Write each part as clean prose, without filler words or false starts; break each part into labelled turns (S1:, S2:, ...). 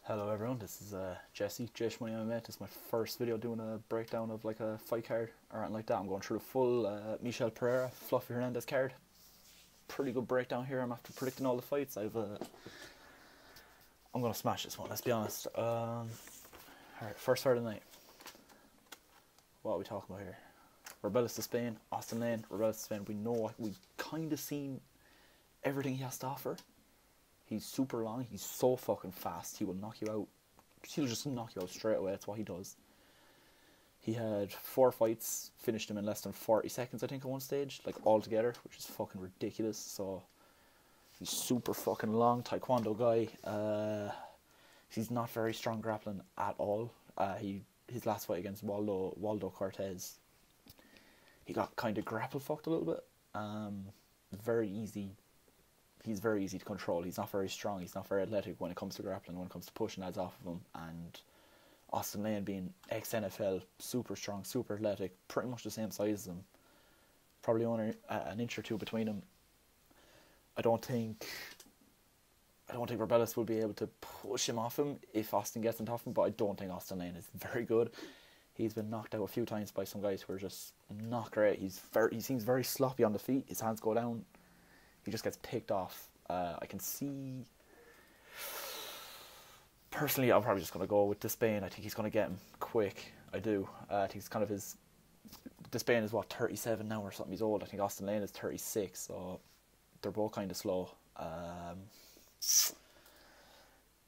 S1: Hello everyone, this is Jesse, Jish Money MMA. This is my first video doing a breakdown of like a fight card or anything like that. I'm going through the full Michel Pereira, Fluffy Hernandez card. Pretty good breakdown here. I'm after predicting all the fights. I'm going to smash this one, let's be honest. Alright, first fight of the night. What are we talking about here? Robelis Despaigne, Austen Lane, Robelis Despaigne. We kind of seen everything he has to offer. He's super long, he's so fucking fast, he will knock you out. He'll just knock you out straight away, that's what he does. He had 4 fights, finished him in less than 40 seconds, I think, at one stage, like all together, which is fucking ridiculous. So, he's super fucking long, taekwondo guy. He's not very strong grappling at all. His last fight against Waldo Cortez, he got kind of grapple fucked a little bit. Very easy. He's very easy to control. He's not very strong. He's not very athletic when it comes to grappling, when it comes to pushing lads off of him. And Austen Lane, being ex-NFL, super strong, super athletic, pretty much the same size as him. Probably only an inch or two between them. I don't think Robelis will be able to push him off him if Austen gets on top of him, but I don't think Austen Lane is very good. He's been knocked out a few times by some guys who are just not great. He seems very sloppy on the feet. His hands go down. He just gets picked off. I can see... Personally, I'm probably just going to go with Despaigne. I think he's going to get him quick. I do. I think it's kind of his... Despaigne is, 37 now or something. He's old. I think Austen Lane is 36, so they're both kind of slow.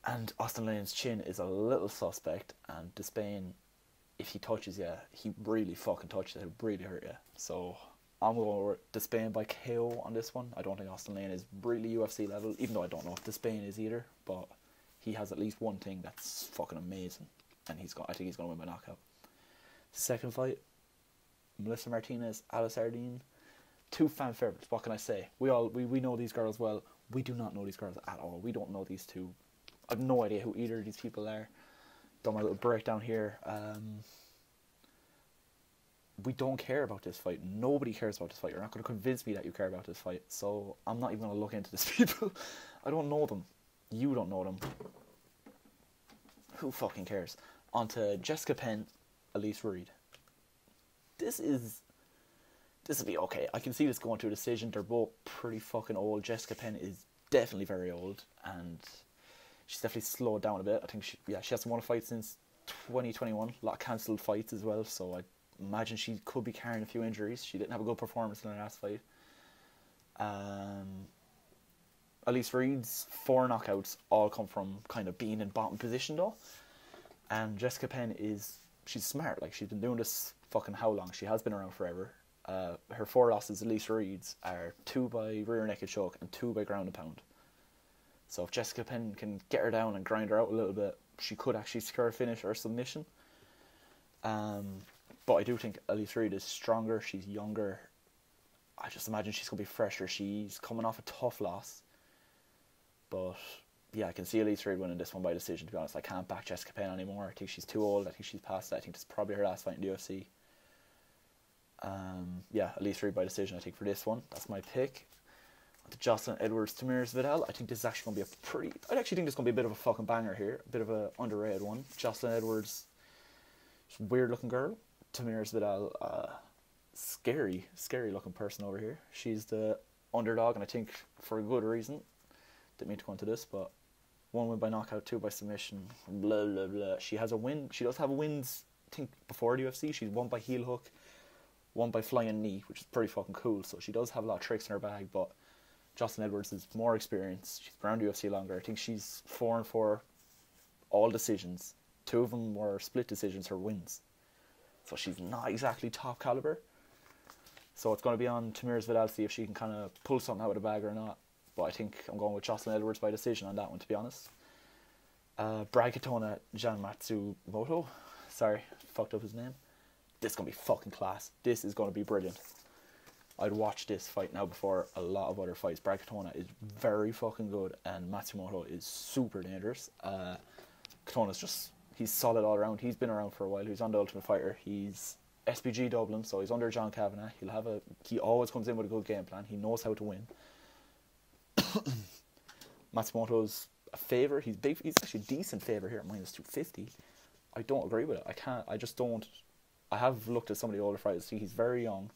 S1: And Austen Lane's chin is a little suspect, and Despaigne, if he touches you, he really fucking touches you. He'll really hurt you. So... I'm going with Despaigne by KO on this one. I don't think Austen Lane is really UFC level, even though I don't know if Despaigne is either, but he has at least one thing that's fucking amazing, and I think he's going to win by knockout. Second fight, Melissa Martinez, Alice Ardeen. 2 fan favourites, what can I say? We know these girls well. We do not know these girls at all. We don't know these two. I have no idea who either of these people are. Done my little breakdown here. We don't care about this fight. Nobody cares about this fight. You're not going to convince me that you care about this fight. So I'm not even going to look into these people. I don't know them. You don't know them. Who fucking cares? On to Jessica Penne, Elise Reed. This will be okay. I can see this going to a decision. They're both pretty fucking old. Jessica Penne is definitely very old, and she's definitely slowed down a bit. I think she hasn't won a fight since 2021. A lot of cancelled fights as well, so I imagine she could be carrying a few injuries. She didn't have a good performance in her last fight. Elise Reed's 4 knockouts all come from kind of being in bottom position though. And Jessica Penne she's smart. Like, she's been doing this fucking how long? She has been around forever. Her 4 losses, Elise Reed's, are 2 by rear naked choke and 2 by ground and pound. So if Jessica Penne can get her down and grind her out a little bit, she could actually secure a finish or a submission. But I do think Elise Reed is stronger. She's younger. I just imagine she's going to be fresher. She's coming off a tough loss. But yeah, I can see Elise Reed winning this one by decision, to be honest. I can't back Jessica Penne anymore. I think she's too old. I think she's past that. I think this is probably her last fight in the UFC. Yeah, Elise Reed by decision, I think, for this one. That's my pick. To Joselyn Edwards, Tamires, Vidal. I think this is actually going to be I actually think this is going to be a bit of a fucking banger here. A bit of a underrated one. Joselyn Edwards, weird looking girl. Tamires Vidal, scary looking person over here. She's the underdog, and I think for a good reason. Didn't mean to go into this, but 1 win by knockout, 2 by submission, blah blah blah. She has a win. She does have wins, I think, before the UFC. She's 1 by heel hook, 1 by flying knee, which is pretty fucking cool. So she does have a lot of tricks in her bag, but Joselyn Edwards is more experienced. She's been around the UFC longer. I think she's 4-4, all decisions. 2 of them were split decisions, her wins. So she's not exactly top caliber. So it's going to be on Tamires Vidal to see if she can kind of pull something out of the bag or not. But I think I'm going with Joselyn Edwards by decision on that one, to be honest. Katona, Matsumoto. Sorry, fucked up his name. This is going to be fucking class. This is going to be brilliant. I'd watch this fight now before a lot of other fights. Katona is very fucking good, and Matsumoto is super dangerous. Katona's just... He's solid all around. He's been around for a while. He's on the Ultimate Fighter. He's SPG Dublin, so he's under John Kavanagh. He always comes in with a good game plan. He knows how to win. Matsumoto's a favourite. He's big. He's actually a decent favourite here at -250. I don't agree with it. I can't. I just don't. I have looked at some of the older fighters. See, he's very young.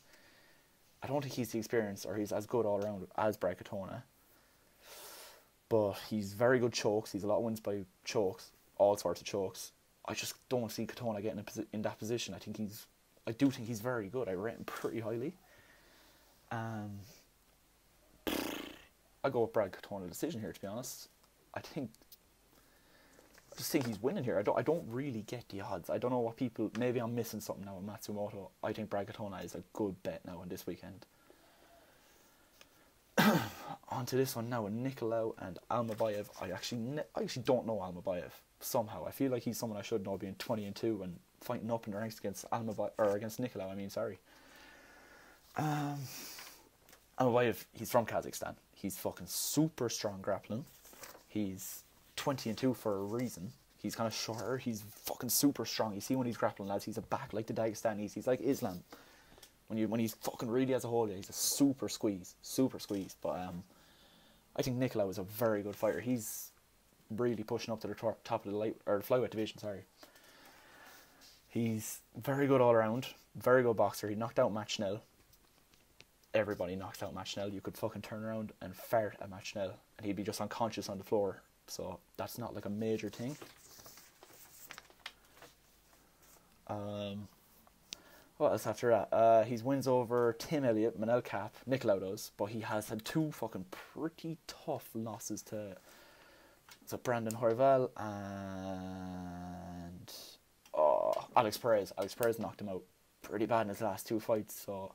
S1: I don't think he's the experience or he's as good all around as Brad Katona. But he's very good chokes. He's a lot of wins by chokes, all sorts of chokes. I just don't see Katona getting in that position. I do think he's very good. I rate him pretty highly. I go with Brad Katona decision here, to be honest. I just think he's winning here. I don't really get the odds. I don't know what people... Maybe I'm missing something now with Matsumoto. I think Brad Katona is a good bet now in this weekend. On to this one now with Nicalau and Almabayev. I actually don't know Almabayev somehow. I feel like he's someone I should know, being 20-2 and fighting up in the ranks against against Nicalau. Sorry. Almabayev, he's from Kazakhstan. He's fucking super strong grappling. He's 20-2 for a reason. He's kind of shorter. He's fucking super strong. You see when he's grappling, lads, he's a back like the Dagestanis. He's like Islam. When he's fucking really as a whole, he's a super squeeze. But I think Nicalau is a very good fighter. He's really pushing up to the top of the flyweight division. He's very good all around. Very good boxer. He knocked out Matt Schnell. Everybody knocks out Matt Schnell. You could fucking turn around and fart at Matt Schnell and he'd be just unconscious on the floor. So that's not like a major thing. What else after that? He wins over Tim Elliott, Manel Cap, Nicalau does, but he has had two fucking pretty tough losses to Brandon Horval and Alex Perez. Alex Perez knocked him out pretty bad in his last two fights, so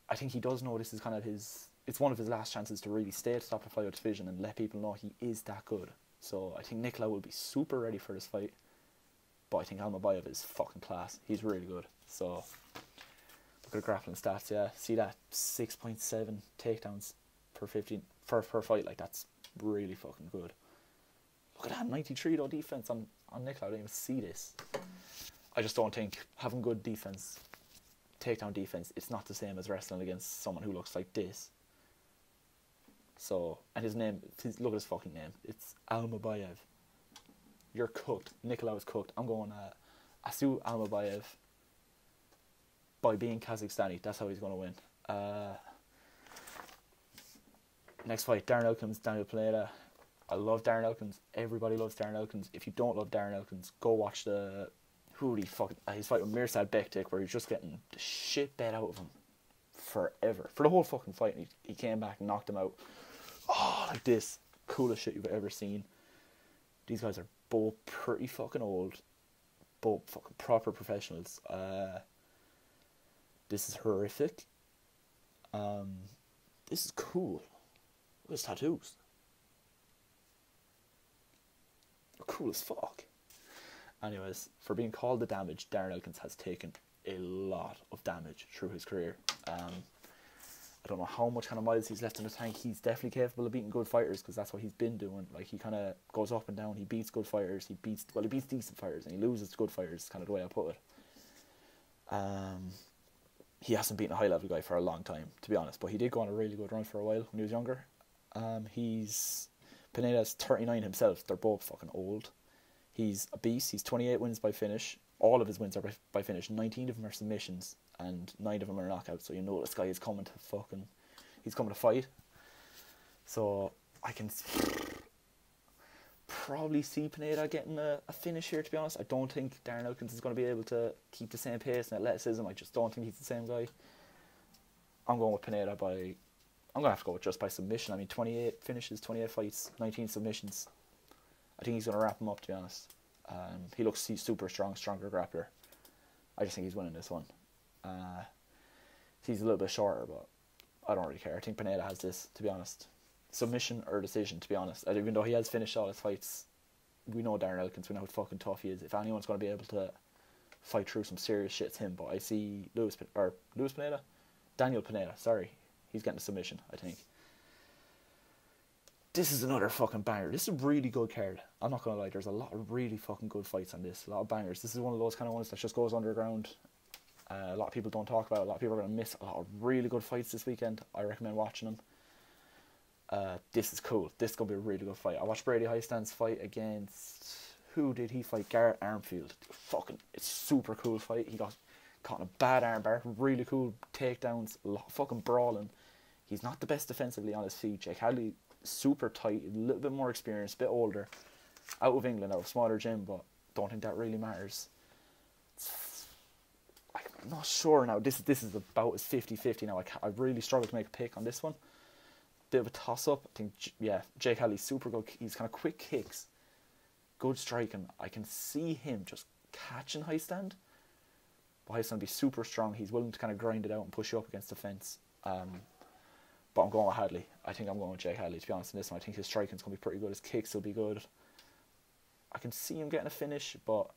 S1: I think he does know this is kind of it's one of his last chances to really stay at the top of the flyweight division and let people know he is that good. So I think Nicalau will be super ready for this fight. But I think Almabayev is fucking class. He's really good. So look at grappling stats, yeah. See that 6.7 takedowns per 15 per fight, like that's really fucking good. Look at that 93 though defense on Nicalau. I didn't even see this. I just don't think having good defense, takedown defense, it's not the same as wrestling against someone who looks like this. So, and his name, look at his fucking name. It's Almabayev. You're cooked. Nicalau is cooked. I'm going Asu Almabayev by being Kazakhstani. That's how he's going to win. Next fight, Darren Elkins, Daniel Pineda. I love Darren Elkins. Everybody loves Darren Elkins. If you don't love Darren Elkins, go watch his fight with Mirsad Bektik, where he's just getting the shit bet out of him forever. For the whole fucking fight. He came back and knocked him out. Oh, like this. Coolest shit you've ever seen. These guys are both pretty fucking old. Both fucking proper professionals. This is horrific. This is cool. Look at his tattoos. They're cool as fuck. Anyways, for being called the damage, Darren Elkins has taken a lot of damage through his career. I don't know how much kind of miles he's left in the tank. He's definitely capable of beating good fighters because that's what he's been doing. Like, he kind of goes up and down. He beats good fighters. He beats decent fighters and he loses to good fighters. Kind of the way I put it. He hasn't beaten a high level guy for a long time, to be honest. But he did go on a really good run for a while when he was younger. Pineda's 39 himself. They're both fucking old. He's a beast. He's 28 wins by finish. All of his wins are by finish. 19 of them are submissions and 9 of them are knockouts. So you know this guy is coming to he's coming to fight. So I can probably see Pineda getting a finish here, to be honest. I don't think Darren Elkins is going to be able to keep the same pace and athleticism. I just don't think he's the same guy. I'm going with Pineda I'm going to have to go with just by submission. I mean, 28 finishes, 28 fights, 19 submissions. I think he's going to wrap him up, to be honest. He's super strong, stronger grappler. I just think he's winning this one. He's a little bit shorter, but I don't really care. I think Pineda has this, to be honest. Submission or decision, to be honest. Even though he has finished all his fights, we know Darren Elkins, we know how fucking tough he is. If anyone's going to be able to fight through some serious shit, it's him. But I see Daniel Pineda, sorry. He's getting a submission, I think. This is another fucking banger. This is a really good card. I'm not going to lie, there's a lot of really fucking good fights on this. A lot of bangers. This is one of those kind of ones that just goes underground. A lot of people don't talk about it. A lot of people are going to miss a lot of really good fights this weekend. I recommend watching them. This is cool. This is going to be a really good fight. I watched Brady Hiestand's fight against... Who did he fight? Garrett Armfield. It's super cool fight. He got caught in a bad armbar. Really cool takedowns. Fucking brawling. He's not the best defensively on his feet. Jake Hadley, super tight. A little bit more experienced. A bit older. Out of England, out of smaller gym, but don't think that really matters. I'm not sure now. This is about as 50-50 now. I really struggle to make a pick on this one. Bit of a toss-up. I think, yeah, Jake Hadley's super good. He's kind of quick kicks. Good striking. I can see him just catching Hiestand. But Hiestand will be super strong. He's willing to kind of grind it out and push you up against the fence. But I'm going with Hadley. I think I'm going with Jake Hadley, to be honest, in this one. I think his striking's going to be pretty good. His kicks will be good. I can see him getting a finish, but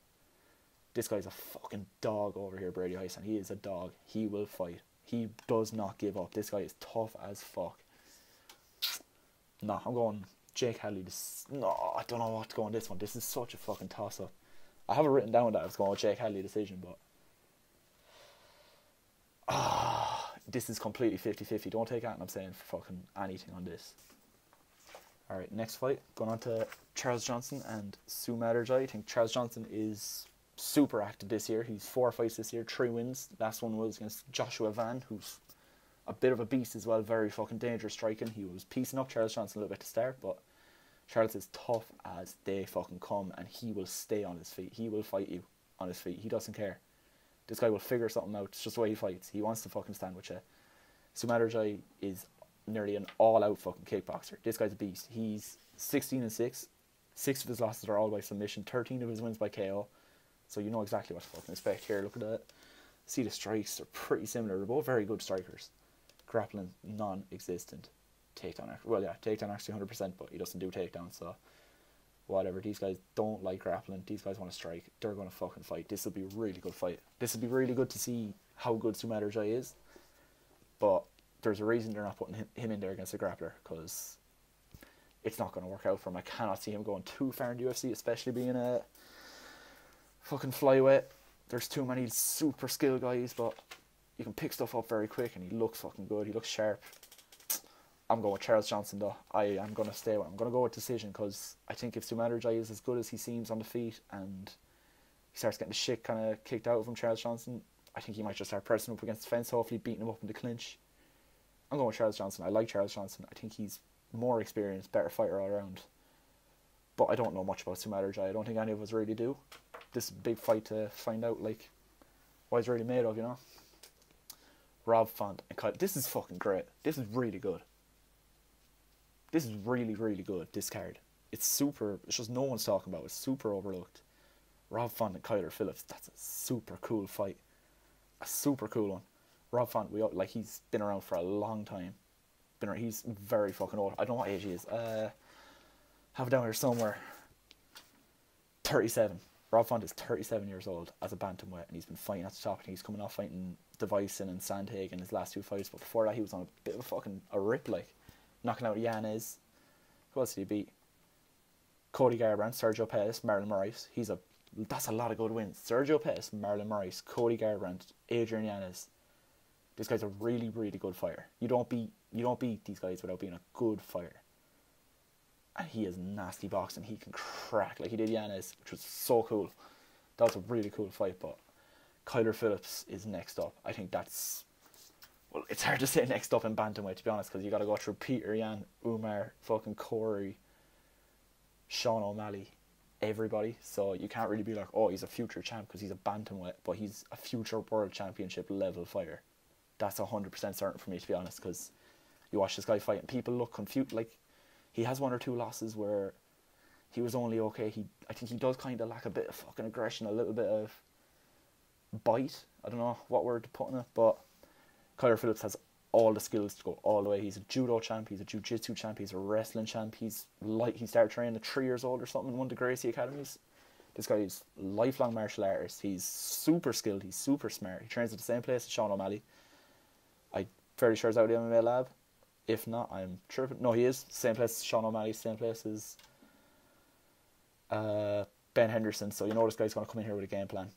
S1: this guy's a fucking dog over here, Brady Hiestand. He is a dog. He will fight. He does not give up. This guy is tough as fuck. No, I'm going Jake Hadley. No, I don't know what to go on this one. This is such a fucking toss-up. I have it written down that I was going with Jake Hadley decision, but... this is completely 50-50. Don't take anything I'm saying for fucking anything on this. Alright, next fight. Going on to Charles Johnson and Sumudaerji. I think Charles Johnson is super active this year. He's 4 fights this year, 3 wins. Last one was against Joshua Van, who's a bit of a beast as well. Very fucking dangerous striking. He was piecing up Charles Johnson a little bit to start, but Charles is tough as they fucking come, and he will stay on his feet. He will fight you on his feet. He doesn't care. This guy will figure something out. It's just the way he fights. He wants to fucking stand with you. Sumudaerji is nearly an all-out fucking kickboxer. This guy's a beast. He's 16-6. 6 of his losses are all by submission. 13 of his wins by KO. So you know exactly what to fucking expect here. Look at that. See the strikes. They're pretty similar. They're both very good strikers. Grappling, non-existent. Takedown, well, yeah, takedown actually 100%, but he doesn't do takedowns, so whatever. These guys don't like grappling. These guys want to strike. They're going to fucking fight. This will be a really good fight. This will be really good to see how good Sumudaerji is, but there's a reason they're not putting him in there against a grappler, because it's not going to work out for him. I cannot see him going too far in the UFC, especially being a fucking flyweight. There's too many super skilled guys, but you can pick stuff up very quick, and he looks fucking good. He looks sharp. I'm going with Charles Johnson, though. I'm going to stay with him. I'm going to go with decision, because I think if Sumudaerji is as good as he seems on the feet and he starts getting the shit kind of kicked out of him, Charles Johnson, I think he might just start pressing up against the fence, hopefully beating him up in the clinch. I'm going with Charles Johnson. I like Charles Johnson. I think he's more experienced, better fighter all around. But I don't know much about Sumudaerji. I don't think any of us really do. This is a big fight to find out, like, what he's really made of, you know? Rob Font and Kyle. This is fucking great. This is really good. This is really, really good, this card. It's super, it's just no one's talking about it. It's super overlooked. Rob Font and Kyler Phillips, that's a super cool fight. A super cool one. Rob Font, he's been around for a long time. He's very fucking old. I don't know what age he is. Have it down here somewhere. 37. Rob Font is 37 years old as a bantamweight, and he's been fighting at the top. I think he's coming off fighting Device and Sandhagen in his last 2 fights, but before that he was on a bit of a fucking rip, like. Knocking out Hernandez. Who else did he beat? Cody Garbrandt, Sergio Pettis, Marlon Moraes. That's a lot of good wins. Sergio Pettis, Marlon Moraes, Cody Garbrandt, Adrian Yanez. This guy's a really, really good fighter. You don't beat these guys without being a good fighter. And he is nasty boxing. He can crack like he did Yanez, which was so cool. That was a really cool fight, but Kyler Phillips is next up. I think that's... Well, it's hard to say next up in bantamweight, to be honest, because you got to go through Peter Yan, Umar, fucking Corey, Sean O'Malley, everybody. So you can't really be like, oh, he's a future champ because he's a bantamweight, but he's a future world championship level fighter. That's 100% certain for me, to be honest, because you watch this guy fight and people look confused. Like, he has 1 or 2 losses where he was only okay. I think he does kind of lack a bit of fucking aggression, a little bit of bite. I don't know what word to put on it, but Kyler Phillips has all the skills to go all the way. He's a judo champ, he's a jiu-jitsu champ, he's a wrestling champ. He started training at 3 years old or something in one of the Gracie academies. This guy is lifelong martial artist. He's super skilled, he's super smart. He trains at the same place as Sean O'Malley. I'm fairly sure he's out of the MMA lab. If not, I'm tripping. No, he is. Same place as Sean O'Malley, same place as Ben Henderson. So you know this guy's going to come in here with a game plan.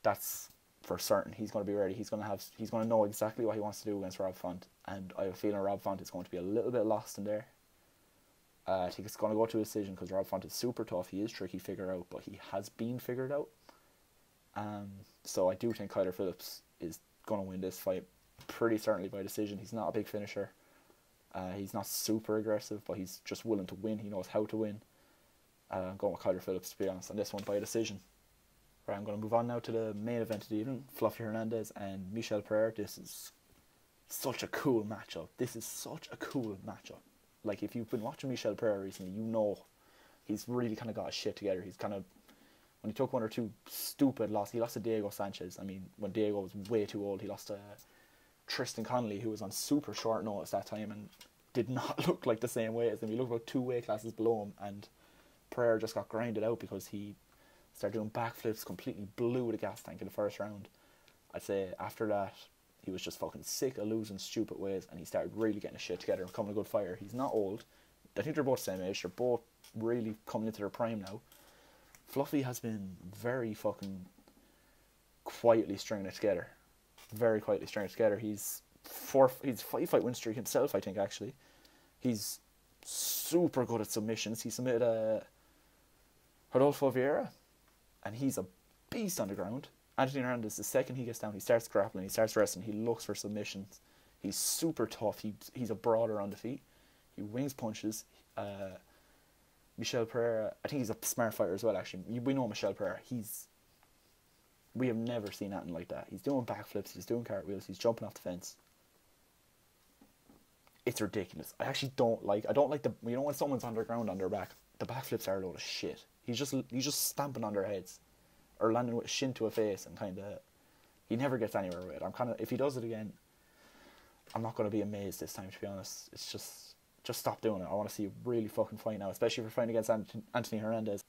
S1: That's for certain. He's going to be ready. He's going to know exactly what he wants to do against Rob Font. And I have a feeling Rob Font is going to be a little bit lost in there. I think it's going to go to a decision because Rob Font is super tough. He is tricky to figure out, but he has been figured out. So I do think Kyler Phillips is going to win this fight pretty certainly by decision. He's not a big finisher. He's not super aggressive, but he's just willing to win. He knows how to win. I'm going with Kyler Phillips, to be honest, on this one by a decision. Right, I'm going to move on now to the main event of the evening. Fluffy Hernandez and Michel Pereira. This is such a cool matchup. Like, if you've been watching Michel Pereira recently, you know he's really kind of got his shit together. He's kind of, when he took one or two stupid losses, he lost to Diego Sanchez. I mean, when Diego was way too old, he lost to Tristan Connolly, who was on super short notice that time and did not look like the same weight as him. He looked about 2 weight classes below him, and Pereira just got grinded out because he started doing backflips, completely blew the gas tank in the first round. I'd say after that, he was just fucking sick of losing stupid ways, and he started really getting his shit together and becoming a good fighter. He's not old. I think they're both the same age. They're both really coming into their prime now. Fluffy has been very fucking quietly stringing it together. Very quietly stringing it together. He's 5-fight win streak himself, I think, actually. He's super good at submissions. He submitted Rodolfo Vieira, and he's a beast on the ground. Anthony Hernandez, the second he gets down, he starts grappling, he starts wrestling, he looks for submissions. He's super tough. He's a brawler on the feet. He wings punches. Michel Pereira, I think he's a smart fighter as well, actually. We know Michel Pereira. We have never seen anything like that. He's doing backflips, he's doing cartwheels, he's jumping off the fence. It's ridiculous. I don't like the, when someone's on their ground on their back, the backflips are a load of shit. He's just stamping on their heads or landing with a shin to a face, and he never gets anywhere with it. If he does it again, I'm not going to be amazed this time, to be honest. It's just stop doing it. I want to see a really fucking fight now, especially if you're fighting against Anthony Hernandez.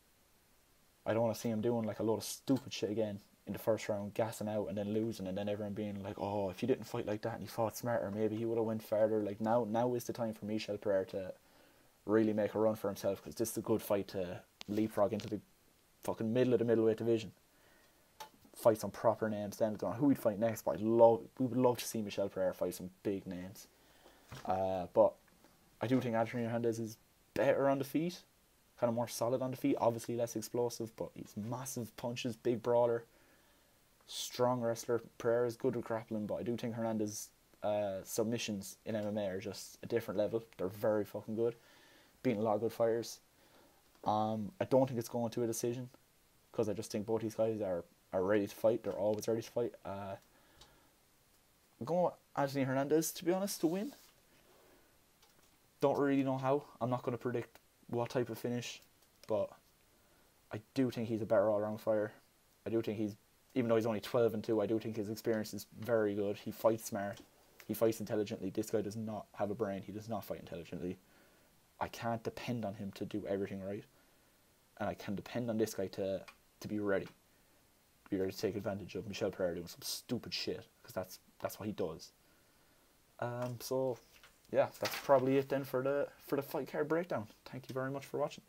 S1: I don't want to see him doing like a load of stupid shit again in the first round, gassing out and then losing, and then everyone being like, oh, if you didn't fight like that and you fought smarter, maybe he would have went further. Like, now is the time for Michel Pereira to really make a run for himself, because this is a good fight to leapfrog into the fucking middle of the middleweight division. Fight some proper names. Then going who we'd fight next, but we would love to see Michel Pereira fight some big names. But I do think Anthony Hernandez is better on the feet, kind of more solid on the feet, obviously less explosive, but he's massive punches, big brawler, strong wrestler. Pereira is good with grappling, but I do think Hernandez submissions in MMA are just a different level. They're very fucking good, beating a lot of good fighters. I don't think it's going to a decision, because I just think both these guys are ready to fight. They're always ready to fight. I'm going with Anthony Hernandez, to be honest, to win. Don't really know how. I'm not going to predict what type of finish, but I do think he's a better all-round fighter. I do think even though he's only 12-2, I do think his experience is very good. He fights smart. He fights intelligently. This guy does not have a brain. He does not fight intelligently. I can't depend on him to do everything right. And I can depend on this guy to be ready. To be ready to take advantage of Michel Pereira doing some stupid shit, because that's what he does. So yeah, that's probably it then for the fight card breakdown. Thank you very much for watching.